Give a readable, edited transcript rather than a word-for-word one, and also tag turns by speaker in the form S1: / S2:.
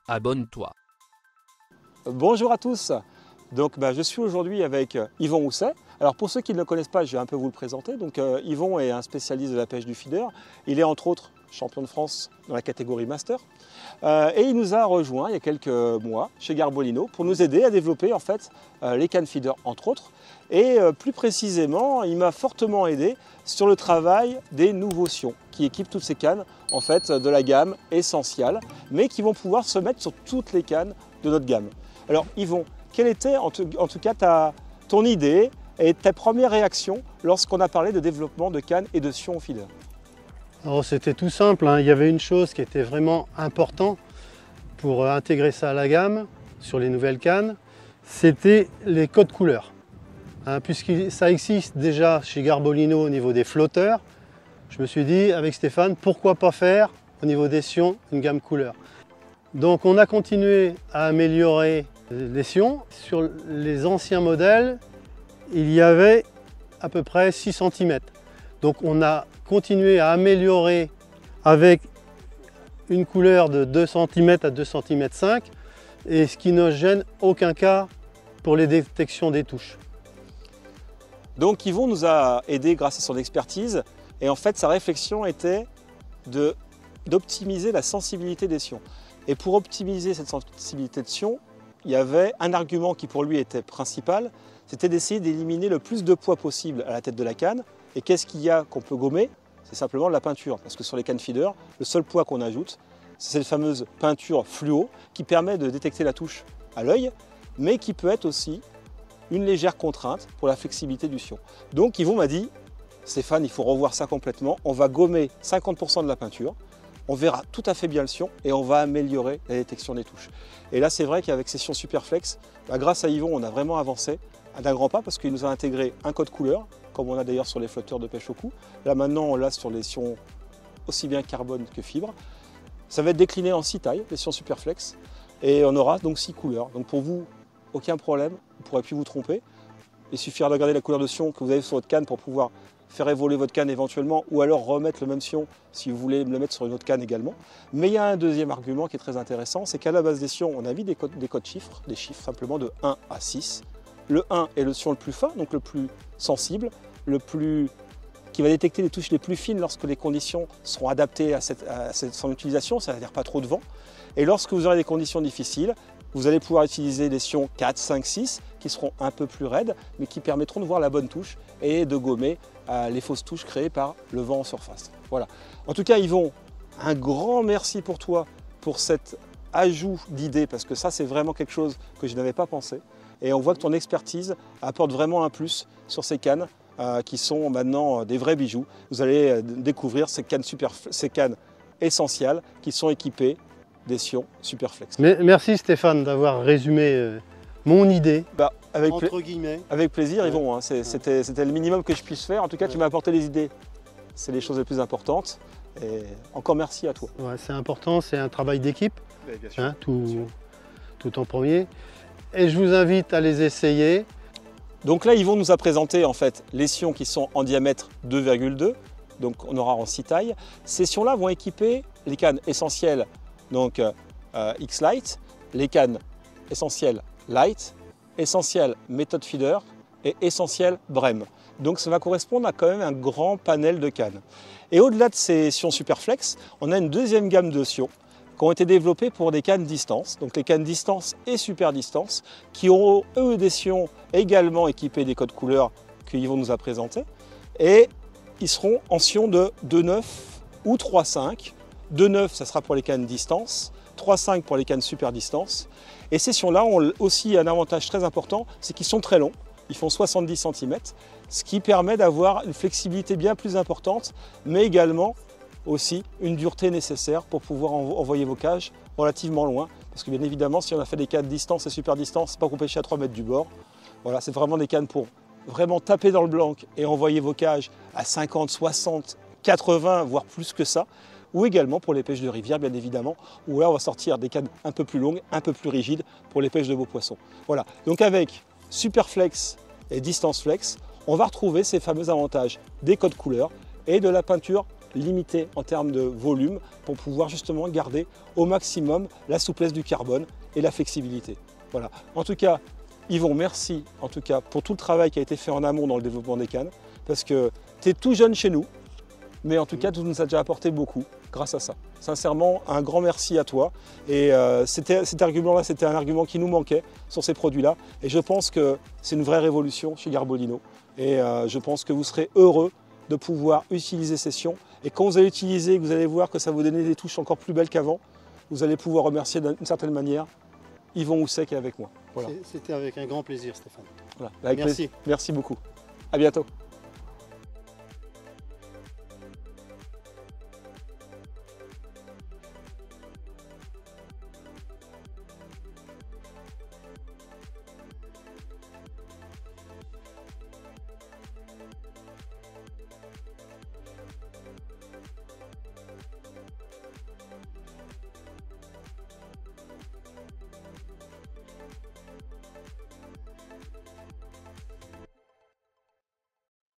S1: abonne-toi.
S2: Bonjour à tous, donc, je suis aujourd'hui avec Yvon Housset. Alors pour ceux qui ne le connaissent pas, je vais un peu vous le présenter. Donc, Yvon est un spécialiste de la pêche du feeder. Il est entre autres champion de France dans la catégorie Master. Et il nous a rejoint il y a quelques mois chez Garbolino pour nous aider à développer en fait les cannes feeder entre autres. Et plus précisément, il m'a fortement aidé sur le travail des nouveaux sions qui équipent toutes ces cannes en fait de la gamme Essential, mais qui vont pouvoir se mettre sur toutes les cannes de notre gamme. Alors Yvon, quelle était en tout cas ton idée et ta première réaction lorsqu'on a parlé de développement de cannes et de sions au feeder?
S3: Alors c'était tout simple, hein. Il y avait une chose qui était vraiment importante pour intégrer ça à la gamme sur les nouvelles cannes, c'était les codes couleurs. Puisque ça existe déjà chez Garbolino au niveau des flotteurs, je me suis dit avec Stéphane, pourquoi pas faire au niveau des sions une gamme couleur. Donc on a continué à améliorer les sions. Sur les anciens modèles, il y avait à peu près 6 cm. Donc on a continué à améliorer avec une couleur de 2 cm à 2,5 cm et ce qui ne gêne aucun cas pour les détections des touches.
S2: Donc Yvon nous a aidé grâce à son expertise et en fait sa réflexion était d'optimiser la sensibilité des sions. Et pour optimiser cette sensibilité de sions, il y avait un argument qui pour lui était principal, c'était d'essayer d'éliminer le plus de poids possible à la tête de la canne. Et qu'est-ce qu'il y a qu'on peut gommer? C'est simplement de la peinture, parce que sur les cannes feeder, le seul poids qu'on ajoute, c'est cette fameuse peinture fluo qui permet de détecter la touche à l'œil, mais qui peut être aussi une légère contrainte pour la flexibilité du sion. Donc Yvon m'a dit, Stéphane, il faut revoir ça complètement, on va gommer 50% de la peinture, on verra tout à fait bien le sion et on va améliorer la détection des touches. Et là c'est vrai qu'avec ces sions Superflex, grâce à Yvon, on a vraiment avancé d'un grand pas parce qu'il nous a intégré un code couleur, comme on a d'ailleurs sur les flotteurs de pêche au cou. Là maintenant on l'a sur les sions aussi bien carbone que fibre. Ça va être décliné en 6 tailles, les sions Superflex, et on aura donc 6 couleurs. Donc pour vous, aucun problème, vous ne pourrez plus vous tromper. Il suffira de regarder la couleur de sion que vous avez sur votre canne pour pouvoir faire évoluer votre canne éventuellement, ou alors remettre le même sion si vous voulez le mettre sur une autre canne également. Mais il y a un deuxième argument qui est très intéressant, c'est qu'à la base des sions, on a mis des codes chiffres, des chiffres simplement de 1 à 6. Le 1 est le sion le plus fin, donc le plus sensible, qui va détecter les touches les plus fines lorsque les conditions seront adaptées à son utilisation, c'est-à-dire pas trop de vent. Et lorsque vous aurez des conditions difficiles, vous allez pouvoir utiliser des sions 4, 5, 6 qui seront un peu plus raides, mais qui permettront de voir la bonne touche et de gommer les fausses touches créées par le vent en surface. Voilà. En tout cas, Yvon, un grand merci pour toi, pour cet ajout d'idées, parce que ça, c'est vraiment quelque chose que je n'avais pas pensé. Et on voit que ton expertise apporte vraiment un plus sur ces cannes qui sont maintenant des vrais bijoux. Vous allez découvrir ces cannes essentielles qui sont équipées des sions Superflex.
S3: Merci Stéphane d'avoir résumé mon idée,
S2: entre guillemets. Avec plaisir Yvon, hein, c'était le minimum que je puisse faire. En tout cas, tu m'as apporté les idées. C'est les choses les plus importantes. Et encore merci à toi.
S3: Ouais, c'est important, c'est un travail d'équipe, hein, tout en premier. Et je vous invite à les essayer.
S2: Donc là, Yvon nous a présenté en fait les sions qui sont en diamètre 2,2, donc on aura en 6 tailles. Ces sions-là vont équiper les cannes essentielles, donc X-Lite, les cannes essentielles Light, essentielles méthode feeder et essentielles Brem. Donc ça va correspondre à quand même un grand panel de cannes. Et au-delà de ces sions Superflex, on a une deuxième gamme de sions qui ont été développés pour des cannes distance, donc les cannes distance et super distance, qui auront eux des sions également équipés des codes couleurs que Yvon nous a présentés, et ils seront en sions de 2,9 ou 3,5. 2,9 ça sera pour les cannes distance, 3,5 pour les cannes super distance, et ces sions-là ont aussi un avantage très important, c'est qu'ils sont très longs, ils font 70 cm, ce qui permet d'avoir une flexibilité bien plus importante, mais également aussi une dureté nécessaire pour pouvoir envoyer vos cages relativement loin. Parce que bien évidemment, si on a fait des cannes distance et super distance, c'est pas pour pêcher à 3 mètres du bord. Voilà, c'est vraiment des cannes pour vraiment taper dans le blanc et envoyer vos cages à 50, 60, 80, voire plus que ça. Ou également pour les pêches de rivière, bien évidemment, où là on va sortir des cannes un peu plus longues, un peu plus rigides pour les pêches de beaux poissons. Voilà, donc avec Superflex et Distance Flex, on va retrouver ces fameux avantages des codes couleurs et de la peinture limité en termes de volume pour pouvoir justement garder au maximum la souplesse du carbone et la flexibilité. Voilà. En tout cas, Yvon, merci en tout cas pour tout le travail qui a été fait en amont dans le développement des cannes, parce que tu es tout jeune chez nous, mais en tout cas, tu nous as déjà apporté beaucoup grâce à ça. Sincèrement, un grand merci à toi. Et cet argument-là, c'était un argument qui nous manquait sur ces produits-là. Et je pense que c'est une vraie révolution chez Garbolino. Et je pense que vous serez heureux de pouvoir utiliser ces sions. Et quand vous allez utiliser, vous allez voir que ça va vous donner des touches encore plus belles qu'avant, vous allez pouvoir remercier d'une certaine manière Yvon Housset qui est avec moi. Voilà.
S3: C'était avec un grand plaisir, Stéphane.
S2: Voilà. Avec
S3: Merci.
S2: plaisir. Merci beaucoup. À bientôt.